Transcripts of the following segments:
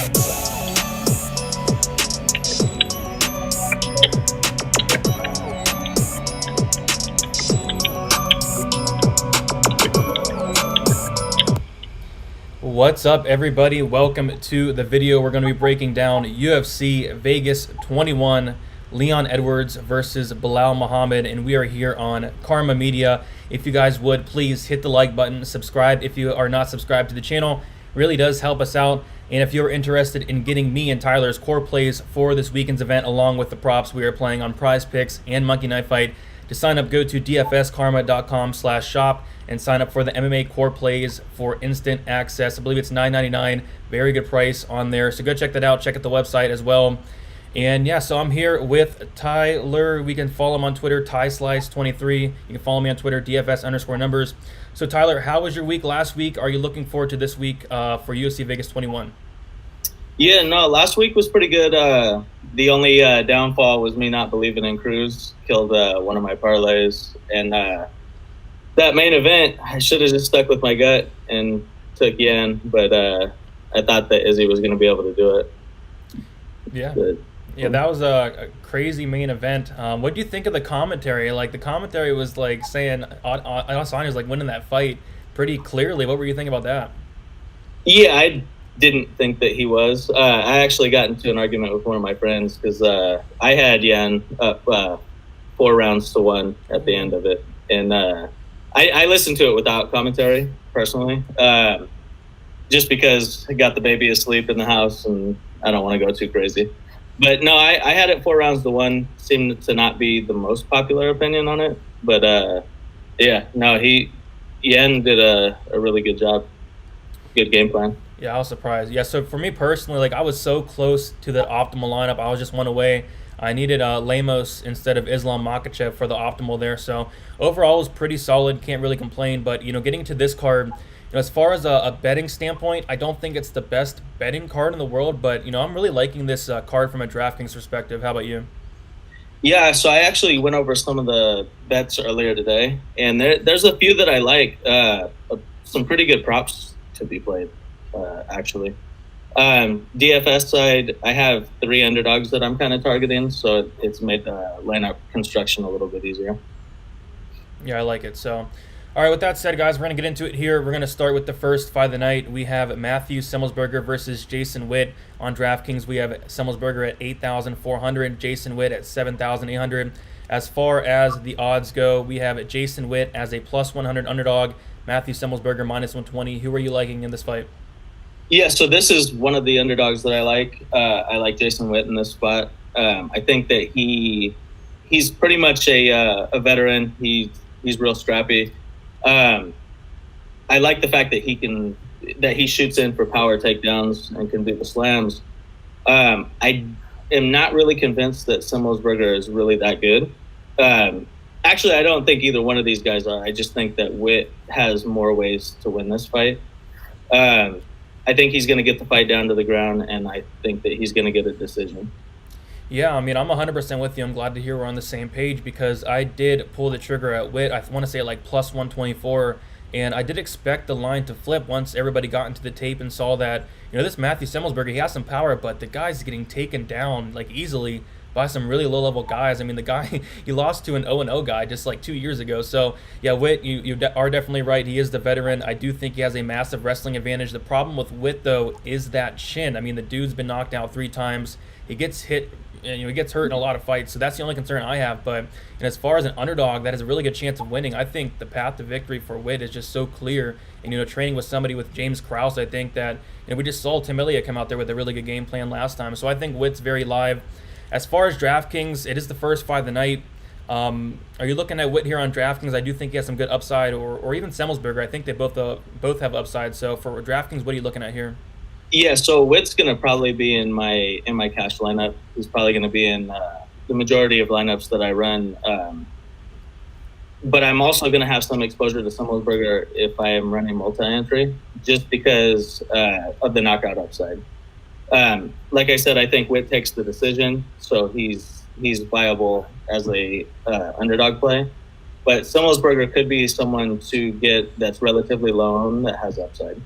What's up, everybody? Welcome to the video. We're going to be breaking down UFC Vegas 21, Leon Edwards versus Belal Muhammad, and we are here on Karma Media. If you guys would, please hit the like button, subscribe if you are not subscribed to the channel. It really does help us out. And if you're interested in getting me and Tyler's core plays for this weekend's event, along with the props we are playing on Prize Picks and Monkey Knife Fight, to sign up, go to dfskarma.com/shop and sign up for the MMA core plays for instant access. I believe it's $9.99. Very good price on there. So go check that out. Check out the website as well. And yeah, so I'm here with Tyler. We can follow him on Twitter, TySlice23. You can follow me on Twitter, DFS_numbers. So Tyler, how was your week last week? Are you looking forward to this week for UFC Vegas 21? Yeah, no, last week was pretty good. The only downfall was me not believing in Cruz. Killed one of my parlays. And that main event, I should have just stuck with my gut and took Yen. But I thought that Izzy was going to be able to do it. Yeah. Yeah, that was a crazy main event. What do you think of the commentary? Like, the commentary was like saying Adesanya was like winning that fight pretty clearly. What were you thinking about that? Yeah, I didn't think that he was. I actually got into an argument with one of my friends because I had Yen up 4-1 at the end of it. And I listened to it without commentary, personally, just because I got the baby asleep in the house and I don't want to go too crazy. But no, I had it 4-1. Seemed to not be the most popular opinion on it. But yeah, no, Yen did a really good job. Good game plan. Yeah, I was surprised. Yeah, so for me personally, like, I was so close to the optimal lineup. I was just one away. I needed Lemos instead of Islam Makhachev for the optimal there. So overall, it was pretty solid. Can't really complain. But, getting to this card, as far as a betting standpoint, I don't think it's the best betting card in the world. But, I'm really liking this card from a DraftKings perspective. How about you? Yeah, so I actually went over some of the bets earlier today. And there's a few that I like. Some pretty good props to be played. Actually, DFS side, I have 3 underdogs that I'm kind of targeting, so it's made the lineup construction a little bit easier. Yeah, I like it. So, all right, with that said, guys, we're going to get into it here. We're going to start with the first fight of the night. We have Matthew Semelsberger versus Jason Witt on DraftKings. We have Semelsberger at 8,400, Jason Witt at 7,800. As far as the odds go, we have Jason Witt as a +100 underdog, Matthew Semelsberger -120. Who are you liking in this fight? Yeah, so this is one of the underdogs that I like. I like Jason Witt in this spot. I think that he's pretty much a veteran. He's real scrappy. I like the fact that he shoots in for power takedowns and can do the slams. I am not really convinced that Semelsberger is really that good. Actually, I don't think either one of these guys are. I just think that Witt has more ways to win this fight. I think he's going to get the fight down to the ground, and I think that he's going to get a decision. Yeah, I mean, I'm 100% with you. I'm glad to hear we're on the same page because I did pull the trigger at Witt. I want to say like +124, and I did expect the line to flip once everybody got into the tape and saw that, this Matthew Semelsberger, he has some power, but the guy's getting taken down like easily by some really low-level guys. I mean, the guy, he lost to an 0-0 guy just like 2 years ago. So, yeah, Witt, you are definitely right. He is the veteran. I do think he has a massive wrestling advantage. The problem with Witt, though, is that chin. I mean, the dude's been knocked out 3 times. He gets hit, he gets hurt in a lot of fights. So that's the only concern I have. But as far as an underdog that has a really good chance of winning, I think the path to victory for Witt is just so clear. And, training with somebody with James Krause, I think that, we just saw Tim Elliott come out there with a really good game plan last time. So I think Witt's very live. As far as DraftKings, it is the first fight of the night. Are you looking at Witt here on DraftKings? I do think he has some good upside, or even Semelsberger. I think they both have upside. So for DraftKings, what are you looking at here? Yeah, so Witt's going to probably be in my cash lineup. He's probably going to be in the majority of lineups that I run. But I'm also going to have some exposure to Semelsberger if I am running multi-entry, just because of the knockout upside. Like I said, I think Witt takes the decision, so he's viable as a underdog play. But Semelsberger could be someone to get that's relatively low that has upside.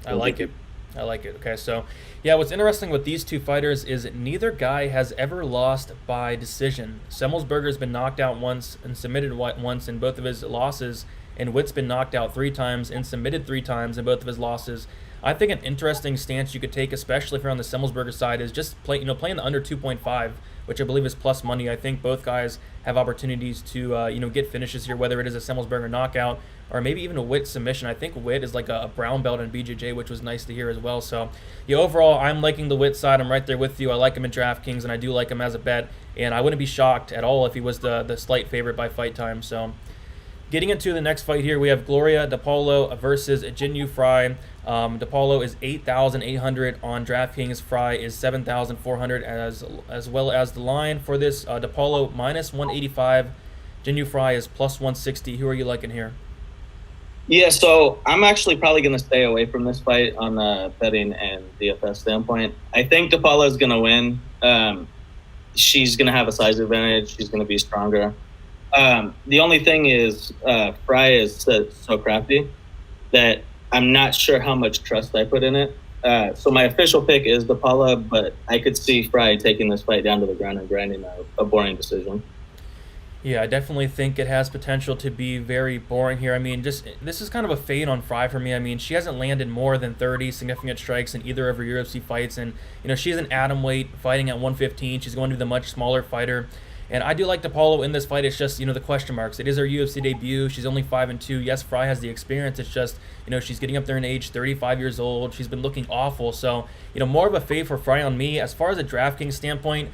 I like it. I like it. Okay, so yeah, what's interesting with these two fighters is neither guy has ever lost by decision. Semelsberger's been knocked out once and submitted once in both of his losses, and Witt's been knocked out 3 times and submitted 3 times in both of his losses. I think an interesting stance you could take, especially if you're on the Semelsberger side, is just playing the under 2.5, which I believe is plus money. I think both guys have opportunities to get finishes here, whether it is a Semelsberger knockout or maybe even a Witt submission. I think Witt is like a brown belt in BJJ, which was nice to hear as well. So yeah, overall, I'm liking the Witt side. I'm right there with you. I like him in DraftKings, and I do like him as a bet. And I wouldn't be shocked at all if he was the slight favorite by fight time. So getting into the next fight here, we have Gloria De Paulo versus Jinyu Fry. De Paulo is 8,800 on DraftKings. Fry is 7,400, as well as the line for this. De Paulo minus 185. Jinyu Fry is plus 160. Who are you liking here? Yeah, so I'm actually probably going to stay away from this fight on the betting and DFS standpoint. I think De Paulo is going to win. She's going to have a size advantage. She's going to be stronger. The only thing is Fry is so crafty that I'm not sure how much trust I put in it. So my official pick is De Paulo, but I could see Fry taking this fight down to the ground and grinding a boring decision. Yeah, I definitely think it has potential to be very boring here. I mean, this is kind of a fade on Fry for me. I mean, she hasn't landed more than 30 significant strikes in either of her UFC fights, and she's an atomweight fighting at 115. She's going to be the much smaller fighter. And I do like De Paulo in this fight. It's just, the question marks. It is her UFC debut. She's only 5-2. Yes, Fry has the experience. It's just, she's getting up there in age, 35 years old. She's been looking awful. So, more of a fade for Fry on me. As far as a DraftKings standpoint,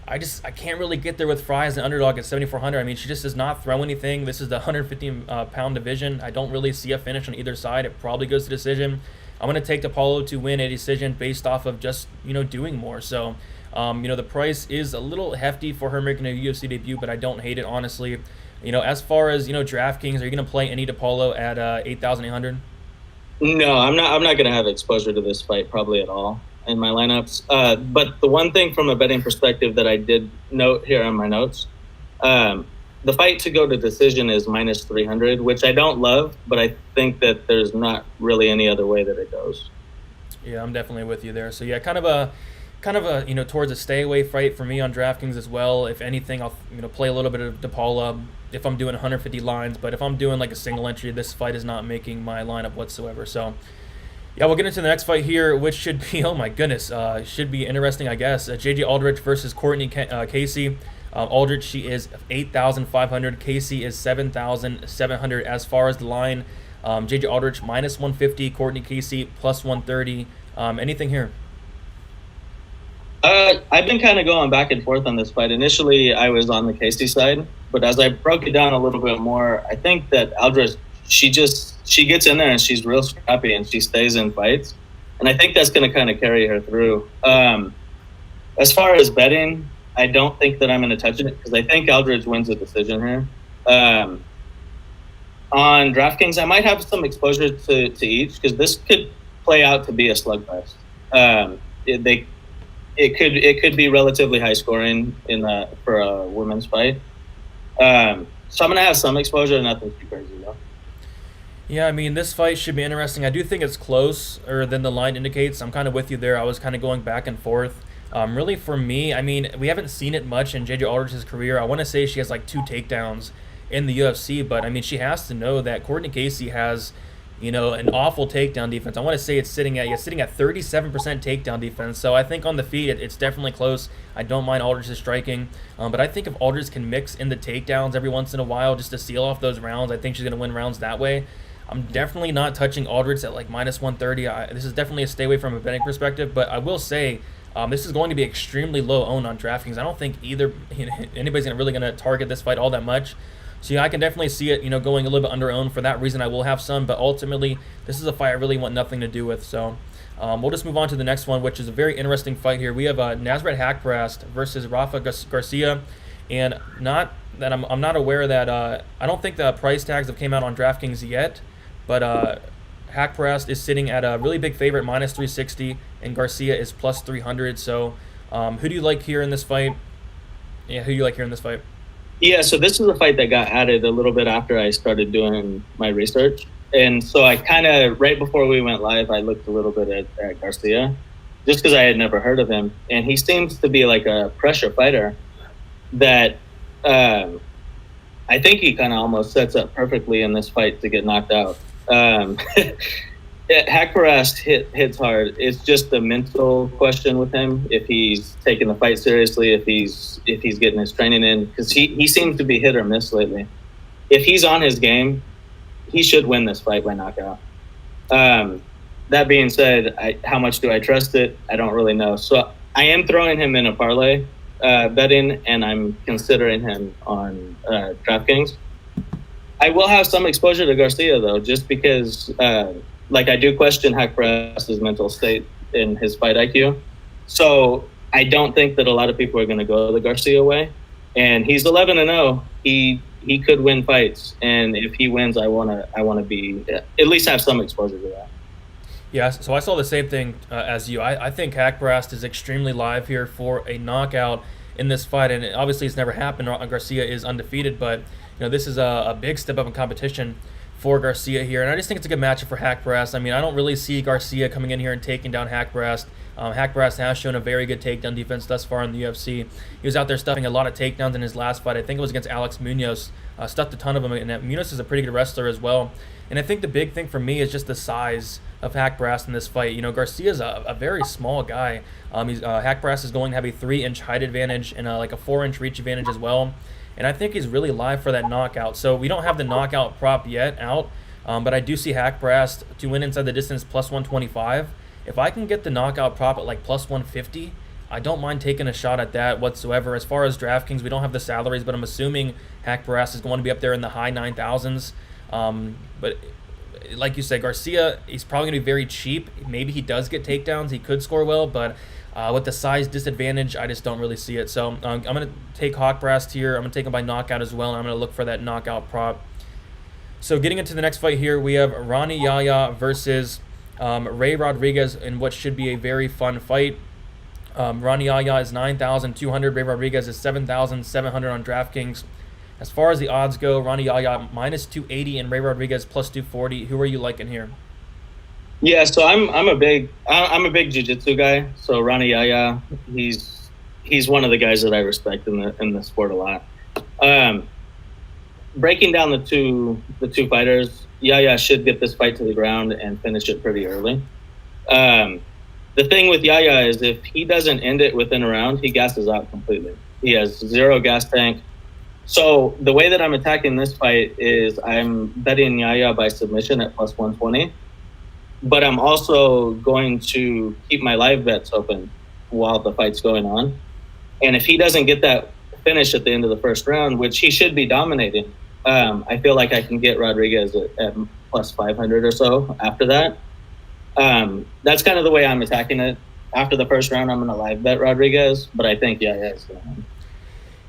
I can't really get there with Fry as an underdog at 7,400. I mean, she just does not throw anything. This is the 150-pound division. I don't really see a finish on either side. It probably goes to decision. I'm going to take De Paulo to win a decision based off of just, doing more. So, the price is a little hefty for her making a UFC debut, but I don't hate it, honestly. As far as, DraftKings, are you going to play any De Paulo at 8,800? No, I'm not going to have exposure to this fight probably at all in my lineups. But the one thing from a betting perspective that I did note here on my notes, the fight to go to decision is minus 300, which I don't love, but I think that there's not really any other way that it goes. Yeah, I'm definitely with you there. So yeah, kind of a towards a stay away fight for me on DraftKings as well. If anything, I'll play a little bit of De Paulo if I'm doing 150 lines, but if I'm doing like a single entry, this fight is not making my lineup whatsoever. So yeah, we'll get into the next fight here, which should be, oh my goodness, should be interesting, I guess. JJ Aldridge versus Courtney Casey. Aldridge, she is 8,500. Casey is 7,700 as far as the line. JJ Aldridge minus 150. Courtney Casey plus 130. Anything here? I've been kind of going back and forth on this fight. Initially, I was on the Casey side, but as I broke it down a little bit more, I think that Aldridge, she gets in there and she's real scrappy and she stays in fights. And I think that's going to kind of carry her through. As far as betting, I don't think that I'm going to touch it because I think Aldridge wins the decision here. On DraftKings, I might have some exposure to each because this could play out to be a slugfest. It could be relatively high scoring for a women's fight. So I'm going to have some exposure, nothing too crazy though. Yeah, I mean, this fight should be interesting. I do think it's closer than the line indicates. I'm kind of with you there. I was kind of going back and forth. Really, for me, I mean, we haven't seen it much in JJ Aldridge's career. I want to say she has like 2 takedowns in the UFC, but I mean, she has to know that Courtney Casey has, an awful takedown defense. I want to say it's sitting at 37% takedown defense. So I think on the feet, it's definitely close. I don't mind Aldridge's striking, but I think if Aldridge can mix in the takedowns every once in a while just to seal off those rounds, I think she's going to win rounds that way. I'm definitely not touching Aldridge at like minus 130. This is definitely a stay away from a betting perspective, but I will say this is going to be extremely low owned on DraftKings. I don't think anybody's really going to target this fight all that much. So yeah, I can definitely see it, going a little bit under owned. For that reason, I will have some, but ultimately, this is a fight I really want nothing to do with. So we'll just move on to the next one, which is a very interesting fight here. We have Nazareth Brast versus Rafa Garcia, and not that I'm not aware that I don't think the price tags have came out on DraftKings yet. But Brast is sitting at a really big favorite, minus 360, and Garcia is plus 300. So who do you like here in this fight? Yeah, who do you like here in this fight? Yeah, so this is a fight that got added a little bit after I started doing my research. And so I kind of, right before we went live, I looked a little bit at Garcia, just because I had never heard of him. And he seems to be like a pressure fighter that I think he kind of almost sets up perfectly in this fight to get knocked out. Brast hits hard. It's just a mental question with him, if he's taking the fight seriously, if he's getting his training in, because he seems to be hit or miss lately. If he's on his game, he should win this fight by knockout. That being said, how much do I trust it? I don't really know. So I am throwing him in a parlay betting, and I'm considering him on DraftKings. I will have some exposure to Garcia, though, just because I do question Brast's mental state in his fight IQ. So I don't think that a lot of people are going to go the Garcia way. And he's 11-0. He could win fights, and if he wins, I want to be at least have some exposure to that. Yeah, so I saw the same thing as you. I think Brast is extremely live here for a knockout in this fight, and obviously it's never happened. Garcia is undefeated, but this is a big step up in competition for Garcia here, and I just think it's a good matchup for Brast. I mean, I don't really see Garcia coming in here and taking down Brast. Brast has shown a very good takedown defense thus far in the UFC. He was out there stuffing a lot of takedowns in his last fight. I think it was against Alex Munoz. Stuffed a ton of them, and Munoz is a pretty good wrestler as well. And I think the big thing for me is just the size of Brast in this fight. Garcia's a very small guy. Brast is going to have a 3-inch height advantage and a 4-inch reach advantage as well. And I think he's really live for that knockout. So we don't have the knockout prop yet out, but I do see Brast to win inside the distance plus 125. If I can get the knockout prop at plus 150, I don't mind taking a shot at that whatsoever. As far as DraftKings, we don't have the salaries, but I'm assuming Brast is going to be up there in the high 9,000s. But like you said, Garcia, he's probably going to be very cheap. Maybe he does get takedowns. He could score well, but with the size disadvantage, I just don't really see it. So I'm going to take Brast here. I'm going to take him by knockout as well, and I'm going to look for that knockout prop. So getting into the next fight here, we have Ronnie Yaya versus Ray Rodriguez in what should be a very fun fight. Ronnie Yaya is 9,200. Ray Rodriguez is 7,700 on DraftKings. As far as the odds go, Ronnie Yaya minus 280 and Ray Rodriguez plus 240. Who are you liking here? Yeah, so I'm a big jiu-jitsu guy. So Ronnie Yaya, he's one of the guys that I respect in the sport a lot. Breaking down the two fighters, Yaya should get this fight to the ground and finish it pretty early. The thing with Yaya is if he doesn't end it within a round, he gasses out completely. He has zero gas tank. So the way that I'm attacking this fight is I'm betting Yaya by submission at plus 120, but I'm also going to keep my live bets open while the fight's going on. And if he doesn't get that finish at the end of the first round, which he should be dominating, I feel like I can get Rodriguez at plus 500 or so after that. That's kind of the way I'm attacking it. After the first round, I'm going to live bet Rodriguez, but I think Yaya is going to win.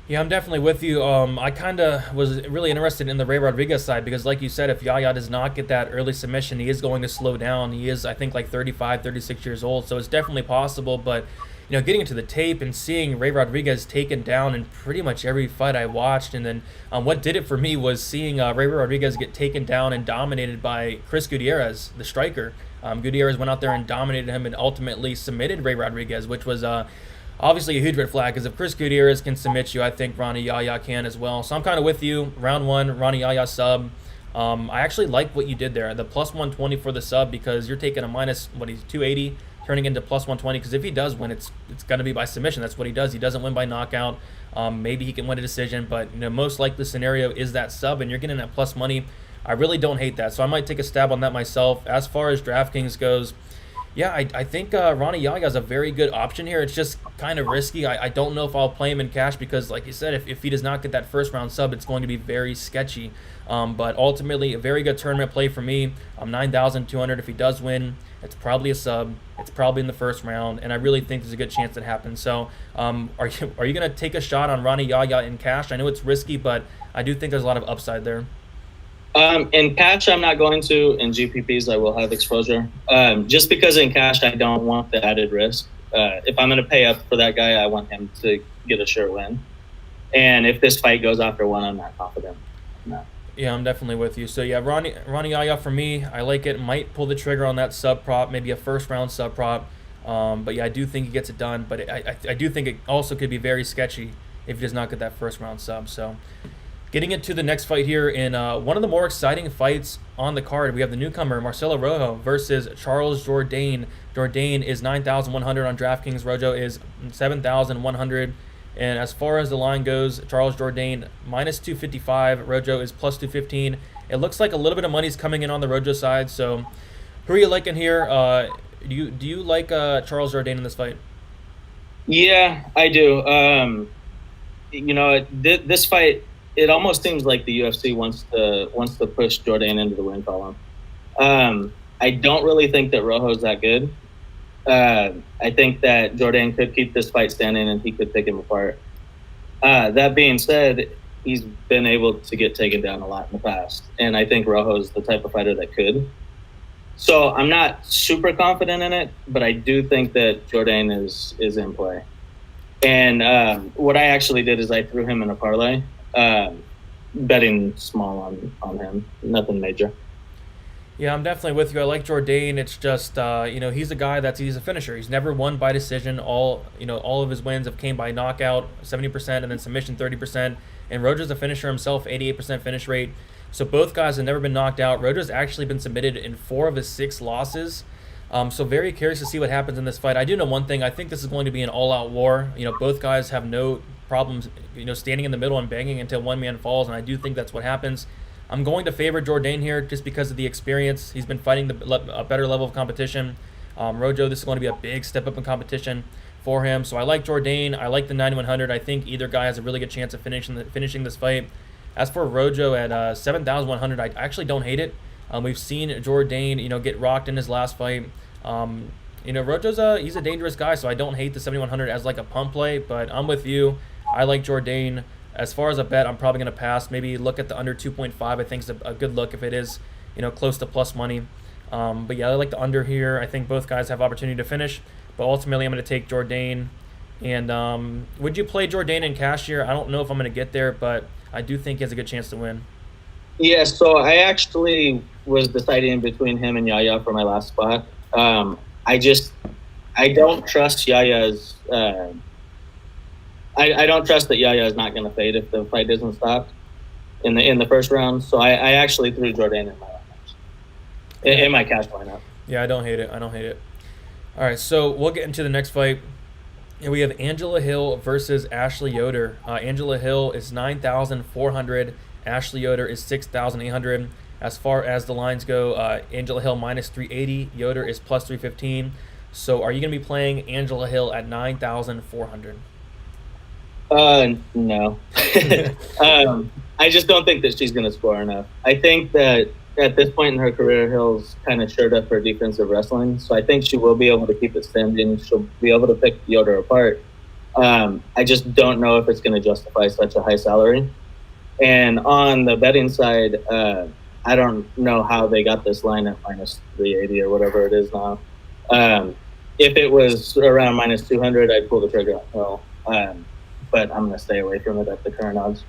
Yeah, I'm definitely with you. I kind of was really interested in the Ray Rodriguez side because, like you said, if Yaya does not get that early submission, he is going to slow down. He is, I think, 35, 36 years old, so it's definitely possible. But, getting into the tape and seeing Ray Rodriguez taken down in pretty much every fight I watched, and then what did it for me was seeing Ray Rodriguez get taken down and dominated by Chris Gutierrez, the striker. Gutierrez went out there and dominated him and ultimately submitted Ray Rodriguez, which was obviously a huge red flag, because if Chris Gutierrez can submit you, I think Ronnie Yaya can as well. So I'm kind of with you. Round one, Ronnie Yaya sub. I actually like what you did there, the plus 120 for the sub, because you're taking a minus, he's 280, turning into plus 120, because if he does win, it's going to be by submission. That's what he does. He doesn't win by knockout. Maybe he can win a decision, but most likely scenario is that sub, and you're getting that plus money. I really don't hate that, so I might take a stab on that myself. As far as DraftKings goes, yeah, I think Ronnie Yaya is a very good option here. It's just kind of risky. I don't know if I'll play him in cash because, like you said, if he does not get that first round sub, it's going to be very sketchy. But ultimately, a very good tournament play for me. I'm 9,200. If he does win, it's probably a sub. It's probably in the first round, and I really think there's a good chance it happens. So are you going to take a shot on Ronnie Yaya in cash? I know it's risky, but I do think there's a lot of upside there. In cash, I'm not going to. In GPPs, I will have exposure. Just because in cash, I don't want the added risk. If I'm going to pay up for that guy, I want him to get a sure win. And if this fight goes after one, I'm not confident. No. Yeah, I'm definitely with you. So yeah, Ronnie Yaya for me, I like it. Might pull the trigger on that sub prop, maybe a first round sub prop. But yeah, I do think he gets it done. But I do think it also could be very sketchy if he does not get that first round sub. So getting into the next fight here in one of the more exciting fights on the card, we have the newcomer Marcelo Rojo versus Charles Jourdain. Jourdain is 9,100 on DraftKings. Rojo is 7,100. And as far as the line goes, Charles Jourdain minus 255. Rojo is plus 215. It looks like a little bit of money's coming in on the Rojo side. So who are you liking here? Do you like Charles Jourdain in this fight? Yeah, I do. This fight, it almost seems like the UFC wants to push Jourdain into the win column. I don't really think that Rojo's that good. I think that Jourdain could keep this fight standing and he could pick him apart. That being said, he's been able to get taken down a lot in the past, and I think Rojo's the type of fighter that could. So I'm not super confident in it, but I do think that Jourdain is in play. And what I actually did is I threw him in a parlay, betting small on him, nothing major. Yeah, I'm definitely with you. I like Jourdain. It's just he's a guy he's a finisher. He's never won by decision. All of his wins have came by knockout, 70%, and then submission 30%. And Rojo's a finisher himself, 88% finish rate. So both guys have never been knocked out. Rojo's actually been submitted in 4 of his 6 losses. So very curious to see what happens in this fight. I do know one thing. I think this is going to be an all-out war. Both guys have no problems, standing in the middle and banging until one man falls, and I do think that's what happens. I'm going to favor Jourdain here just because of the experience. He's been fighting a better level of competition. Rojo, this is going to be a big step up in competition for him. So I like Jourdain. I like the 9,100. I think either guy has a really good chance of finishing this fight. As for Rojo at 7,100, I actually don't hate it. We've seen Jourdain, get rocked in his last fight. Rojo's he's a dangerous guy, so I don't hate the 7,100 as like a pump play. But I'm with you. I like Jourdain. As far as a bet, I'm probably going to pass. Maybe look at the under 2.5. I think is a good look if it is, close to plus money. But yeah, I like the under here. I think both guys have opportunity to finish. But ultimately, I'm going to take Jourdain. And would you play Jourdain in cash here? I don't know if I'm going to get there, but I do think he has a good chance to win. Yeah, so I actually was deciding between him and Yaya for my last spot. I don't trust Yaya's... I don't trust that Yaya is not going to fade if the fight doesn't stop in the first round. So I actually threw Jourdain in my lineup, in my cash lineup. Yeah, I don't hate it. All right, so we'll get into the next fight. Here we have Angela Hill versus Ashley Yoder. Angela Hill is 9,400. Ashley Yoder is 6,800. As far as the lines go, Angela Hill minus 380. Yoder is plus 315. So are you going to be playing Angela Hill at 9,400? No. I just don't think that she's going to score enough. I think that at this point in her career, Hill's kind of shored up her defensive wrestling, so I think she will be able to keep it standing. She'll be able to pick Yoder apart. I just don't know if it's going to justify such a high salary. And on the betting side, I don't know how they got this line at minus 380 or whatever it is now. If it was around minus 200, I'd pull the trigger on Hill. But I'm going to stay away from it at the current odds.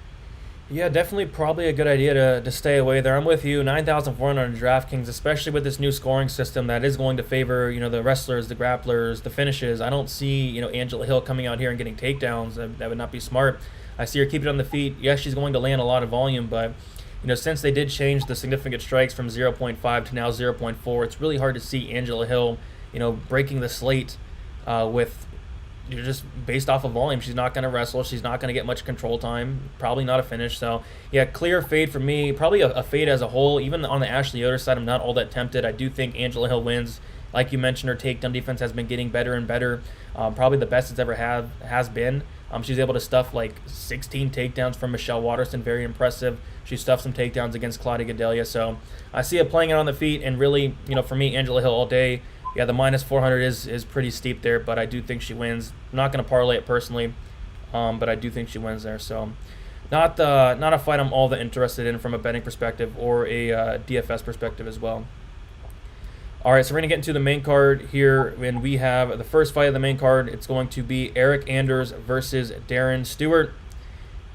Yeah, definitely probably a good idea to stay away there. I'm with you. 9,400 on DraftKings, especially with this new scoring system that is going to favor, the wrestlers, the grapplers, the finishes. I don't see, Angela Hill coming out here and getting takedowns. That would not be smart. I see her keep it on the feet. Yes, she's going to land a lot of volume, but, since they did change the significant strikes from 0.5 to now 0.4, it's really hard to see Angela Hill, breaking the slate with... just based off of volume. She's not going to wrestle. She's not going to get much control time. Probably not a finish. So, yeah, clear fade for me. Probably a fade as a whole. Even on the Ashley Yoder side, I'm not all that tempted. I do think Angela Hill wins. Like you mentioned, her takedown defense has been getting better and better. Probably the best it's ever has been. She's able to stuff like 16 takedowns from Michelle Waterson. Very impressive. She stuffed some takedowns against Claudia Gadelha. So I see it playing it on the feet. And really, for me, Angela Hill all day. Yeah, the minus 400 is pretty steep there, but I do think she wins. I'm not going to parlay it personally, but I do think she wins there. So not a fight I'm all that interested in from a betting perspective or a DFS perspective as well. All right, so we're going to get into the main card here, and we have the first fight of the main card. It's going to be Eric Anders versus Darren Stewart.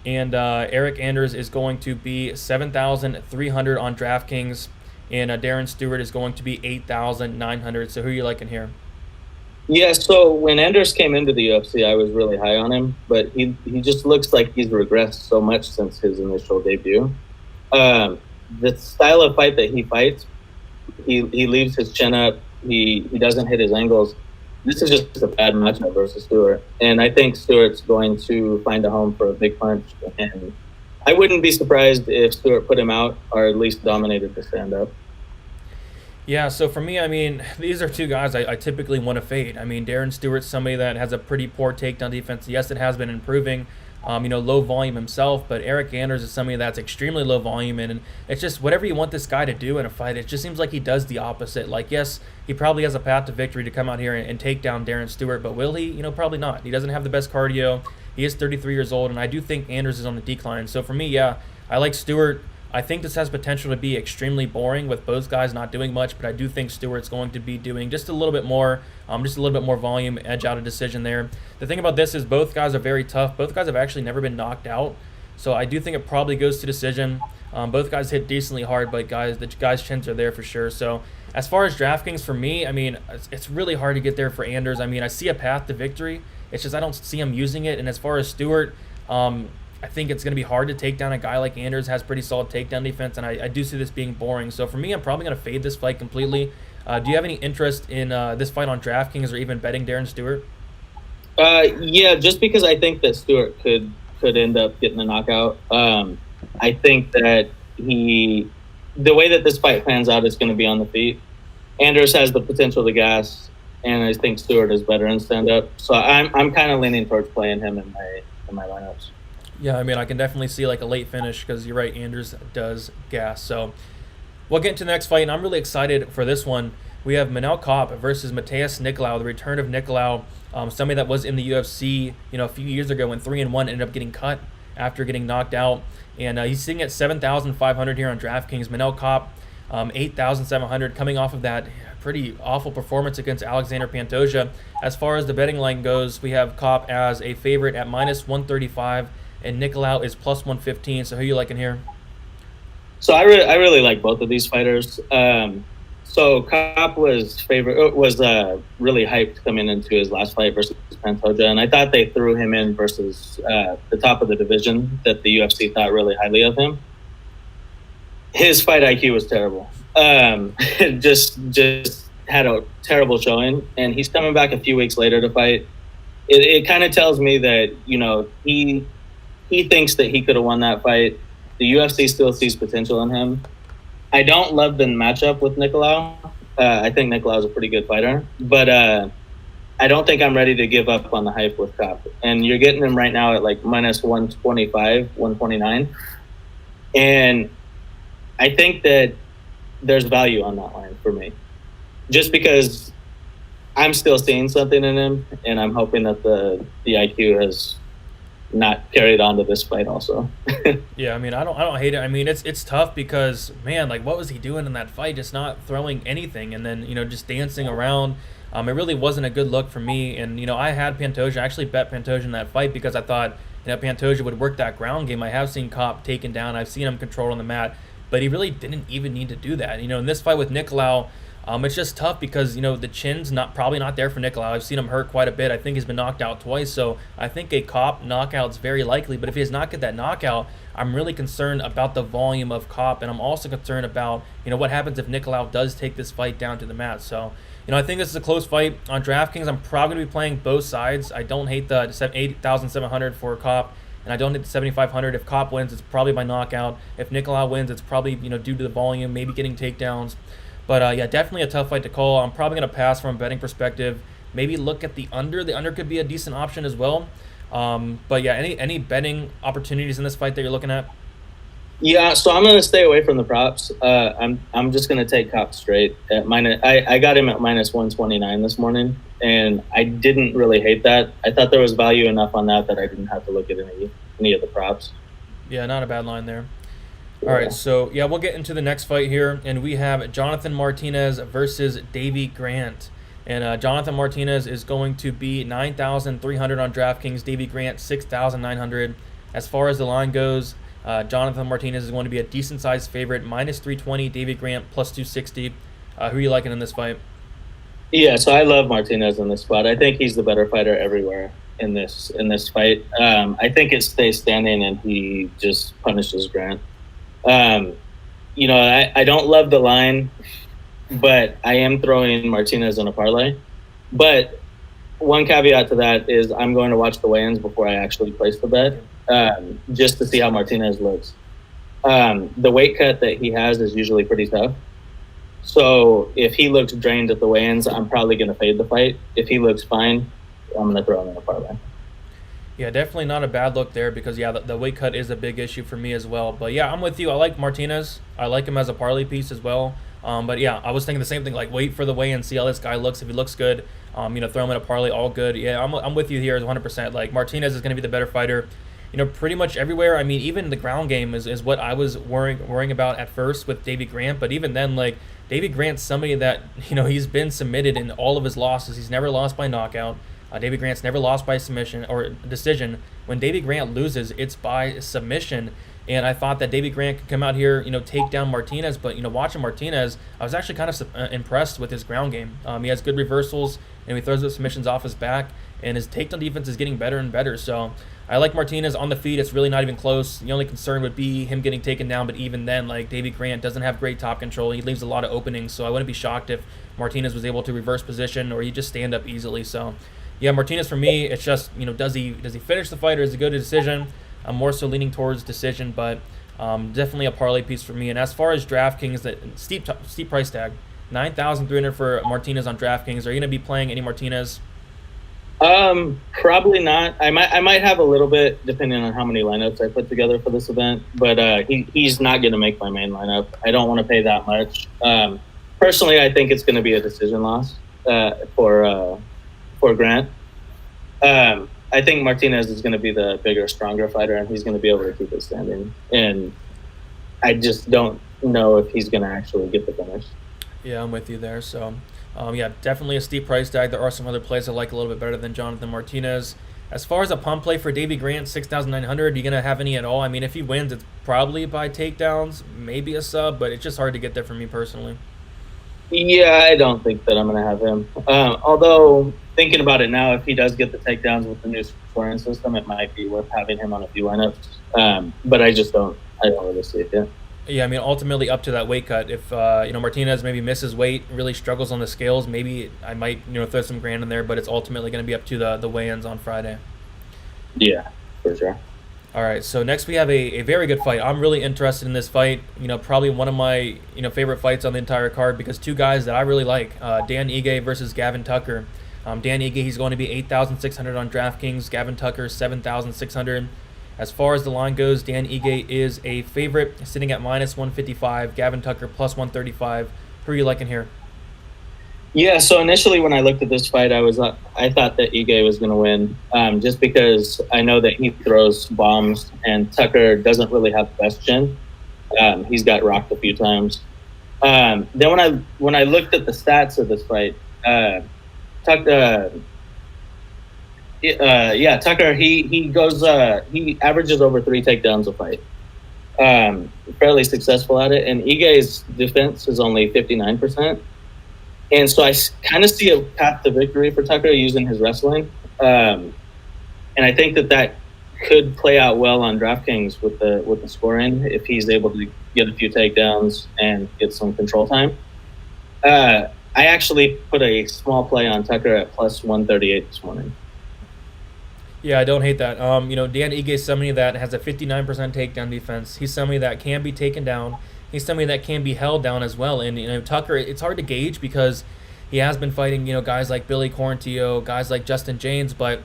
And Eric Anders is going to be 7,300 on DraftKings, and Darren Stewart is going to be 8,900. So who are you liking here? Yeah, so when Anders came into the UFC, I was really high on him, but he just looks like he's regressed so much since his initial debut. The style of fight that he fights, he leaves his chin up, he doesn't hit his angles. This is just a bad matchup versus Stewart. And I think Stewart's going to find a home for a big punch. And I wouldn't be surprised if Stewart put him out or at least dominated the stand-up. Yeah, so for me, I mean, these are two guys I typically want to fade. I mean, Darren Stewart's somebody that has a pretty poor takedown defense. Yes, it has been improving, low volume himself, but Eric Anders is somebody that's extremely low volume, and it's just whatever you want this guy to do in a fight, it just seems like he does the opposite. Like, yes, he probably has a path to victory to come out here and take down Darren Stewart, but will he? Probably not. He doesn't have the best cardio. He is 33 years old, and I do think Anders is on the decline. So for me, yeah, I like Stewart. I think this has potential to be extremely boring with both guys not doing much, but I do think Stewart's going to be doing just a little bit more volume, edge out a decision there. The thing about this is both guys are very tough. Both guys have actually never been knocked out, so I do think it probably goes to decision. Both guys hit decently hard, but the guys' chins are there for sure. So as far as DraftKings for me, I mean, it's really hard to get there for Anders. I mean, I see a path to victory. It's just I don't see him using it. And as far as Stewart, I think it's going to be hard to take down a guy like Anders, has pretty solid takedown defense, and I do see this being boring. So for me, I'm probably going to fade this fight completely. Do you have any interest in this fight on DraftKings or even betting Darren Stewart? Yeah, just because I think that Stewart could end up getting a knockout. I think that the way that this fight pans out is going to be on the feet. Anders has the potential to gas, and I think Stewart is better in stand-up. So I'm kind of leaning towards playing him in my lineups. Yeah, I mean, I can definitely see like a late finish because you're right, Anders does gas. So we'll get into the next fight, and I'm really excited for this one. We have Manel Kape versus Matheus Nicolau, the return of Nicolau, somebody that was in the UFC, a few years ago when 3-1 ended up getting cut after getting knocked out. And he's sitting at 7,500 here on DraftKings. Manel Kape, 8,700, coming off of that pretty awful performance against Alexander Pantoja. As far as the betting line goes, we have Kape as a favorite at -135. And Nicolau is +115. So who are you liking here? So I really like both of these fighters. So Kape was really hyped coming into his last fight versus Pantoja, and I thought they threw him in versus the top of the division that the UFC thought really highly of him. His fight IQ was terrible. Just had a terrible showing, and he's coming back a few weeks later to fight. It kind of tells me that he thinks that he could have won that fight. The UFC still sees potential in him. I don't love the matchup with Nicolau. I think Nicolau is a pretty good fighter, but I don't think I'm ready to give up on the hype with Kape. And you're getting him right now at like -125, 129. And I think that there's value on that line for me. Just because I'm still seeing something in him, and I'm hoping that the IQ has not carried on to this fight also. Yeah, I mean, I don't hate it. I mean, it's tough because, man, like, what was he doing in that fight? Just not throwing anything and then, just dancing around. It really wasn't a good look for me. And, I had Pantoja. I actually bet Pantoja in that fight because I thought, Pantoja would work that ground game. I have seen Kape taken down. I've seen him controlled on the mat. But he really didn't even need to do that. In this fight with Nicolau, it's just tough because, the chin's probably not there for Nicolau. I've seen him hurt quite a bit. I think he's been knocked out twice. So I think a Kape knockout is very likely. But if he does not get that knockout, I'm really concerned about the volume of Kape. And I'm also concerned about, what happens if Nicolau does take this fight down to the mat. So, I think this is a close fight. On DraftKings, I'm probably going to be playing both sides. I don't hate the 8,700 for Kape. And I don't hit the 7,500. If Kape wins, it's probably by knockout. If Nicolau wins, it's probably, due to the volume, maybe getting takedowns. But, yeah, definitely a tough fight to call. I'm probably going to pass from a betting perspective. Maybe look at the under. The under could be a decent option as well. But, yeah, any betting opportunities in this fight that you're looking at? Yeah, so I'm going to stay away from the props. I'm just going to take Kape straight. I got him at -129 this morning, and I didn't really hate that. I thought there was value enough on that I didn't have to look at any of the props. Yeah, not a bad line there. All right, so, yeah, we'll get into the next fight here, and we have Jonathan Martinez versus Davey Grant. And Jonathan Martinez is going to be 9,300 on DraftKings. Davey Grant, 6,900. As far as the line goes, Jonathan Martinez is going to be a decent-sized favorite, minus 320. Davey Grant, plus 260. Who are you liking in this fight? Yeah, so I love Martinez in this spot. I think he's the better fighter everywhere in this fight. I think it stays standing and he just punishes Grant. I don't love the line, but I am throwing Martinez in a parlay. But one caveat to that is I'm going to watch the weigh-ins before I actually place the bet, just to see how Martinez looks. The weight cut that he has is usually pretty tough. So if he looks drained at the weigh-ins, I'm probably going to fade the fight. If he looks fine, I'm going to throw him in a parlay. Yeah, definitely not a bad look there because, the weight cut is a big issue for me as well. But, yeah, I'm with you. I like Martinez. I like him as a parlay piece as well. But, yeah, I was thinking the same thing, like wait for the weigh-in, see how this guy looks. If he looks good, throw him in a parlay, all good. Yeah, I'm with you here 100%. Like, Martinez is going to be the better fighter. Pretty much everywhere. I mean, even the ground game is what I was worrying about at first with Davey Grant. But even then, like, Davey Grant's somebody that, he's been submitted in all of his losses. He's never lost by knockout. Davey Grant's never lost by submission or decision. When Davey Grant loses, it's by submission. And I thought that Davey Grant could come out here, take down Martinez. But, watching Martinez, I was actually kind of impressed with his ground game. He has good reversals, and he throws the submissions off his back. And his takedown defense is getting better and better. So I like Martinez on the feet. It's really not even close. The only concern would be him getting taken down. But even then, like, Davey Grant doesn't have great top control. He leaves a lot of openings. So I wouldn't be shocked if Martinez was able to reverse position or he just stand up easily. So, yeah, Martinez for me, it's just, does he finish the fight or is it go to decision? I'm more so leaning towards decision, but definitely a parlay piece for me. And as far as DraftKings, the steep price tag, $9,300 for Martinez on DraftKings. Are you going to be playing any Martinez? Probably not. I might have a little bit depending on how many lineups I put together for this event, but he's not going to make my main lineup. I don't want to pay that much. Personally, I think it's going to be a decision loss for Grant. I think Martinez is going to be the bigger, stronger fighter, and he's going to be able to keep it standing. And I just don't know if he's going to actually get the finish. Yeah, I'm with you there. So, definitely a steep price tag. There are some other plays I like a little bit better than Jonathan Martinez. As far as a pump play for Davey Grant, 6,900, you going to have any at all? I mean, if he wins, it's probably by takedowns, maybe a sub, but it's just hard to get there for me personally. Yeah, I don't think that I'm going to have him. Although, thinking about it now, if he does get the takedowns with the new scoring system, it might be worth having him on a few lineups. But I don't really see it yet. Yeah, I mean, ultimately up to that weight cut. If, Martinez maybe misses weight, really struggles on the scales, maybe I might, throw some grand in there, but it's ultimately going to be up to the weigh-ins on Friday. Yeah, for sure. All right, so next we have a very good fight. I'm really interested in this fight. Probably one of my favorite fights on the entire card because two guys that I really like. Dan Ige versus Gavin Tucker. Dan Ige, he's going to be 8,600 on DraftKings. Gavin Tucker 7,600. As far as the line goes, Dan Ige is a favorite, sitting at minus 155. Gavin Tucker plus 135. Who are you liking here? Yeah, so initially when I looked at this fight, I thought that Ige was going to win, just because I know that he throws bombs and Tucker doesn't really have the best chin. He's got rocked a few times. Then when I looked at the stats of this fight, Tucker he averages over 3 takedowns a fight. Fairly successful at it, and Ige's defense is only 59%. And so I kind of see a path to victory for Tucker using his wrestling. And I think that could play out well on DraftKings with the scoring if he's able to get a few takedowns and get some control time. I actually put a small play on Tucker at plus 138 this morning. Yeah, I don't hate that. Dan Ige is somebody that has a 59% takedown defense. He's somebody that can be taken down. He's somebody that can be held down as well. And, Tucker, it's hard to gauge because he has been fighting, guys like Billy Quarantillo, guys like Justin James, but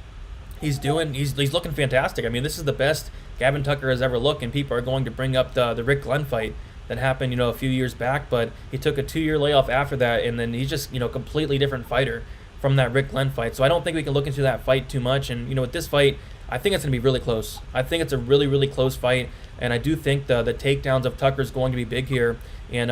he's looking fantastic. I mean, this is the best Gavin Tucker has ever looked, and people are going to bring up the Rick Glenn fight that happened, a few years back, but he took a 2-year layoff after that, and then he's just, completely different fighter from that Rick Glenn fight. So I don't think we can look into that fight too much. And, with this fight, I think it's going to be really close. I think it's a really, really close fight, and I do think the takedowns of Tucker is going to be big here. And,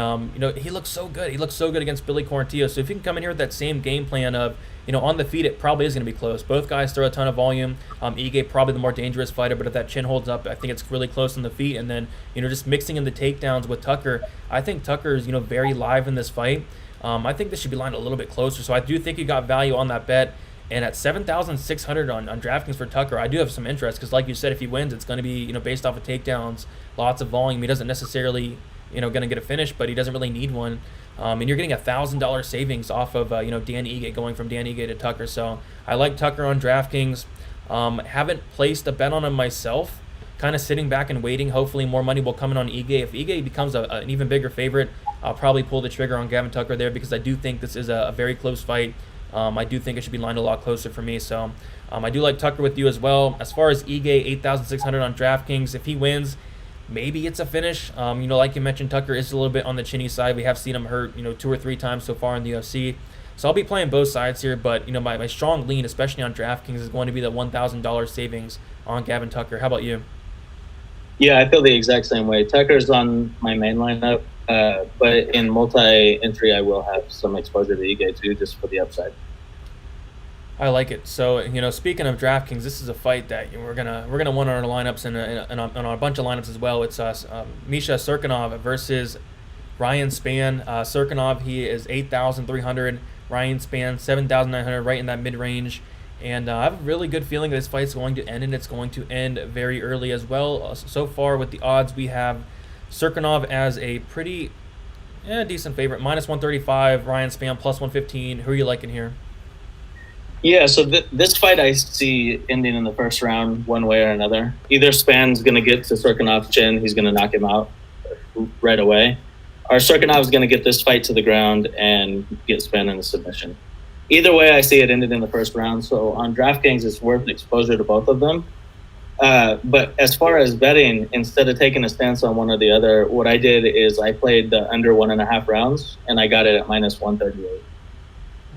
he looks so good. He looks so good against Billy Quarantillo. So if you can come in here with that same game plan of, on the feet, it probably is going to be close. Both guys throw a ton of volume. Ige probably the more dangerous fighter, but if that chin holds up, I think it's really close on the feet. And then, just mixing in the takedowns with Tucker, I think Tucker is, very live in this fight. I think this should be lined a little bit closer. So I do think you got value on that bet. And at 7,600 on DraftKings for Tucker, I do have some interest because, like you said, if he wins, it's going to be, based off of takedowns, lots of volume. He doesn't necessarily, going to get a finish, but he doesn't really need one. And you're getting $1,000 savings off of, Dan Ige, going from Dan Ige to Tucker. So I like Tucker on DraftKings. Haven't placed a bet on him myself. Kind of sitting back and waiting. Hopefully more money will come in on Ige. If Ige becomes an even bigger favorite, I'll probably pull the trigger on Gavin Tucker there because I do think this is a very close fight. I do think it should be lined a lot closer for me. So I do like Tucker with you as well. As far as Ige, 8,600 on DraftKings. If he wins, maybe it's a finish. Like you mentioned, Tucker is a little bit on the chinny side. We have seen him hurt, 2 or 3 times so far in the UFC. So I'll be playing both sides here. But, my strong lean, especially on DraftKings, is going to be the $1,000 savings on Gavin Tucker. How about you? Yeah, I feel the exact same way. Tucker's on my main lineup, but in multi-entry, I will have some exposure to Ige too, just for the upside. I like it. So, speaking of DraftKings, this is a fight that we're gonna want on our lineups and on a bunch of lineups as well. It's Misha Cirkunov versus Ryan Spann. Cirkunov, he is 8,300. Ryan Spann, 7,900, right in that mid-range. And I have a really good feeling that this fight's going to end, and it's going to end very early as well. So far with the odds, we have Cirkunov as a pretty decent favorite. Minus 135, Ryan Spann plus 115. Who are you liking here? Yeah, so this fight I see ending in the first round one way or another. Either Spann's going to get to Cirkunov's chin, he's going to knock him out right away. Or Cirkunov's going to get this fight to the ground and get Spann in a submission. Either way, I see it ended in the first round. So on DraftKings, it's worth exposure to both of them. But as far as betting, instead of taking a stance on one or the other, what I did is I played the under 1.5 rounds, and I got it at minus 138.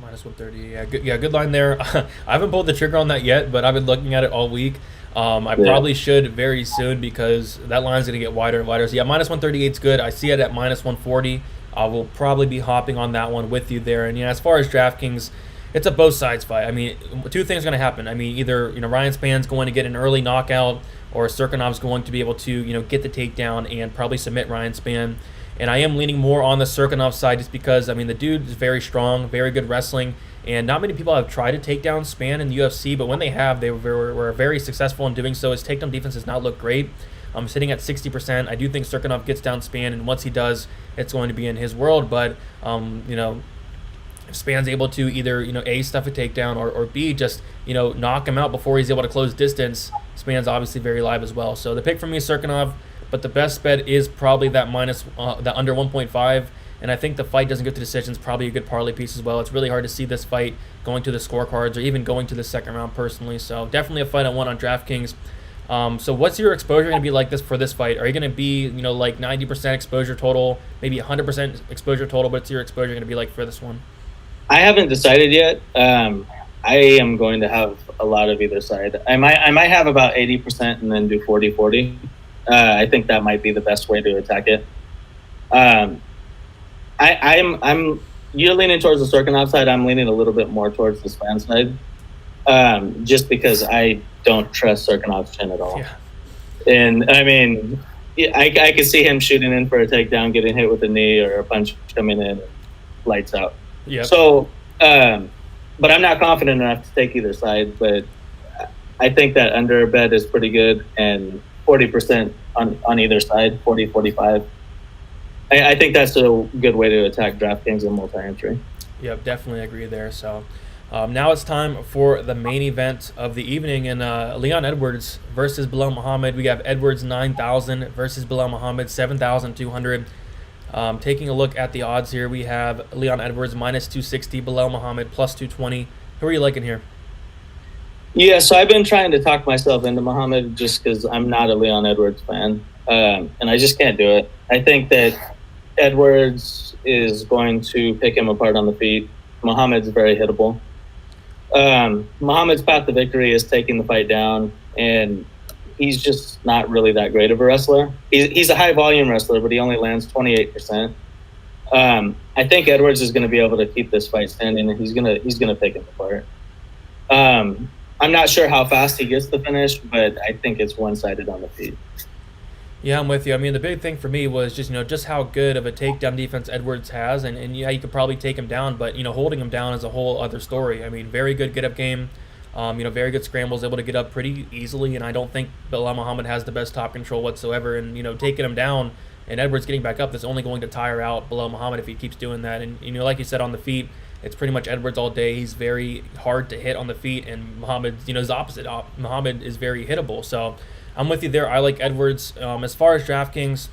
Minus 130, good line there. I haven't pulled the trigger on that yet, but I've been looking at it all week. I probably should very soon because that line's going to get wider and wider. So, minus 138 is good. I see it at minus 140. I will probably be hopping on that one with you there. And, as far as DraftKings, it's a both sides fight. I mean, 2 things are going to happen. I mean, either, Ryan Spann's going to get an early knockout or Cirkunov's going to be able to, get the takedown and probably submit Ryan Spann. And I am leaning more on the Cirkunov side just because, the dude is very strong, very good wrestling, and not many people have tried to take down Spann in the UFC, but when they have, they were very successful in doing so. His takedown defense does not look great. I'm sitting at 60%. I do think Cirkunov gets down Spann, and once he does, it's going to be in his world. But, if Spann's able to either, A, stuff a takedown, or B, just, knock him out before he's able to close distance, Spann's obviously very live as well. So the pick for me is Cirkunov. But the best bet is probably that that under 1.5, and I think the fight doesn't go to decisions. Probably a good parlay piece as well. It's really hard to see this fight going to the scorecards or even going to the second round personally. So definitely a fight I want on DraftKings. So what's your exposure going to be like this for this fight? Are you going to be like 90% exposure total, maybe 100% exposure total? What's your exposure going to be like for this one? I haven't decided yet. I am going to have a lot of either side. I might have about 80% and then do 40-40. I think that might be the best way to attack it. You're leaning towards the Cirkunov side. I'm leaning a little bit more towards the Spann side, just because I don't trust Cirkunov's chin at all. Yeah. And I mean, I could see him shooting in for a takedown, getting hit with a knee or a punch coming in, lights out. Yeah. So, but I'm not confident enough to take either side. But I think that under bet is pretty good, and 40% on either side, 40, 45. I think that's a good way to attack DraftKings and multi-entry. Yep, definitely agree there. So now it's time for the main event of the evening, and Leon Edwards versus Bilal Muhammad. We have Edwards 9,000 versus Bilal Muhammad 7,200. Taking a look at the odds here, we have Leon Edwards minus 260, Bilal Muhammad plus 220. Who are you liking here? Yeah, so I've been trying to talk myself into Muhammad just because I'm not a Leon Edwards fan, and I just can't do it. I think that Edwards is going to pick him apart on the feet. Muhammad's very hittable. Muhammad's path to victory is taking the fight down, and he's just not really that great of a wrestler. He's a high volume wrestler, but he only lands 28%. I think Edwards is going to be able to keep this fight standing, and he's gonna pick him apart. I'm not sure how fast he gets the finish, but I think it's one-sided on the feet. Yeah, I'm with you. I mean, the big thing for me was just how good of a takedown defense Edwards has, and yeah, you could probably take him down, but holding him down is a whole other story. I mean, very good get-up game, very good scrambles, able to get up pretty easily, and I don't think Belal Muhammad has the best top control whatsoever, and taking him down and Edwards getting back up, that's only going to tire out Belal Muhammad if he keeps doing that. And like you said, on the feet, it's pretty much Edwards all day. He's very hard to hit on the feet, and Muhammad, is opposite. Muhammad is very hittable. So I'm with you there. I like Edwards. As far as DraftKings,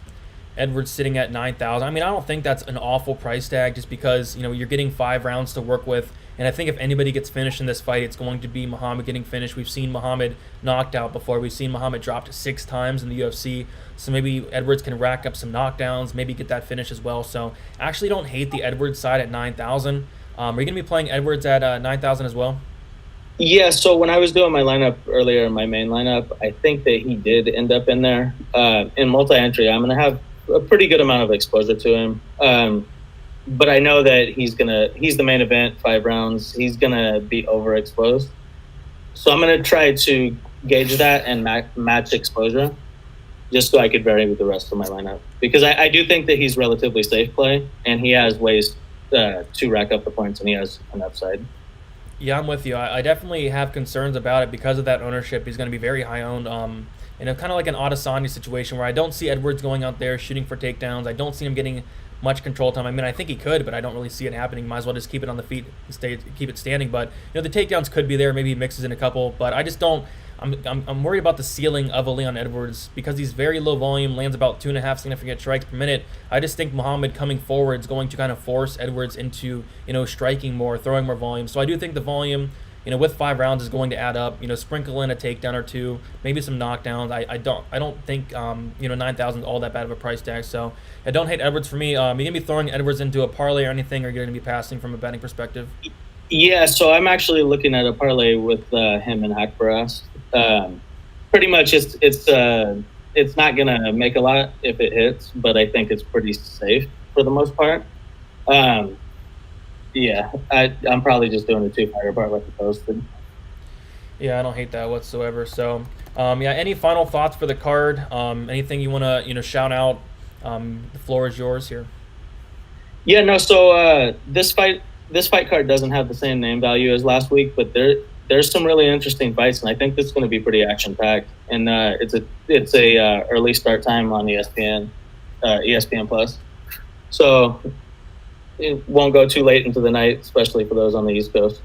Edwards sitting at 9,000. I mean, I don't think that's an awful price tag, just because you're getting 5 rounds to work with. And I think if anybody gets finished in this fight, it's going to be Muhammad getting finished. We've seen Muhammad knocked out before. We've seen Muhammad dropped 6 times in the UFC. So maybe Edwards can rack up some knockdowns, maybe get that finish as well. So I actually don't hate the Edwards side at 9,000. Are you going to be playing Edwards at 9,000 as well? Yeah, so when I was doing my lineup earlier, my main lineup, I think that he did end up in there. In multi-entry, I'm going to have a pretty good amount of exposure to him. But I know that he's the main event, 5 rounds. He's going to be overexposed. So I'm going to try to gauge that and match exposure, just so I could vary with the rest of my lineup. Because I do think that he's relatively safe play, and he has ways to rack up the points, and he has an upside. Yeah, I'm with you. I definitely have concerns about it because of that ownership. He's going to be very high owned. Kind of like an Adesanya situation where I don't see Edwards going out there shooting for takedowns. I don't see him getting much control time. I mean, I think he could, but I don't really see it happening. Might as well just keep it on the feet and keep it standing. But the takedowns could be there. Maybe he mixes in a couple, but I just don't. I'm worried about the ceiling of a Leon Edwards because he's very low volume, lands about 2.5 significant strikes per minute. I just think Muhammad coming forward is going to kind of force Edwards into striking more, throwing more volume. So I do think the volume, with 5 rounds is going to add up. Sprinkle in a takedown or 2, maybe some knockdowns. I don't think 9,000 is all that bad of a price tag. So I don't hate Edwards for me. Are you gonna be throwing Edwards into a parlay or anything, or are you gonna be passing from a betting perspective? Yeah, so I'm actually looking at a parlay with him and Hack Brast. Pretty much, it's not gonna make a lot if it hits, but I think it's pretty safe for the most part. Yeah, I'm probably just doing a 2-fighter part like I posted. Yeah, I don't hate that whatsoever. So, any final thoughts for the card? Anything you want to shout out? The floor is yours here. Yeah, no. So this fight card doesn't have the same name value as last week, but there's some really interesting fights, and I think this is going to be pretty action packed. And it's a early start time on ESPN Plus, so it won't go too late into the night, especially for those on the East Coast.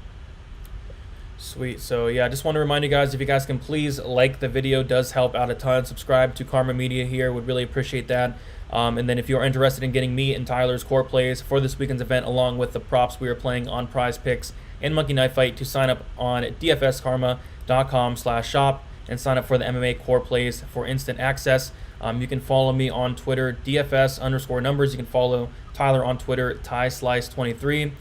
Sweet. So yeah, I just want to remind you guys, if you guys can please like the video, does help out a ton. Subscribe to Karma Media here, would really appreciate that. And then if you're interested in getting me and Tyler's core plays for this weekend's event, along with the props we are playing on Prize Picks and Monkey Knife Fight, to sign up on dfskarma.com/shop and sign up for the MMA core plays for instant access. You can follow me on Twitter, DFS_numbers. You can follow Tyler on Twitter, TySlice23.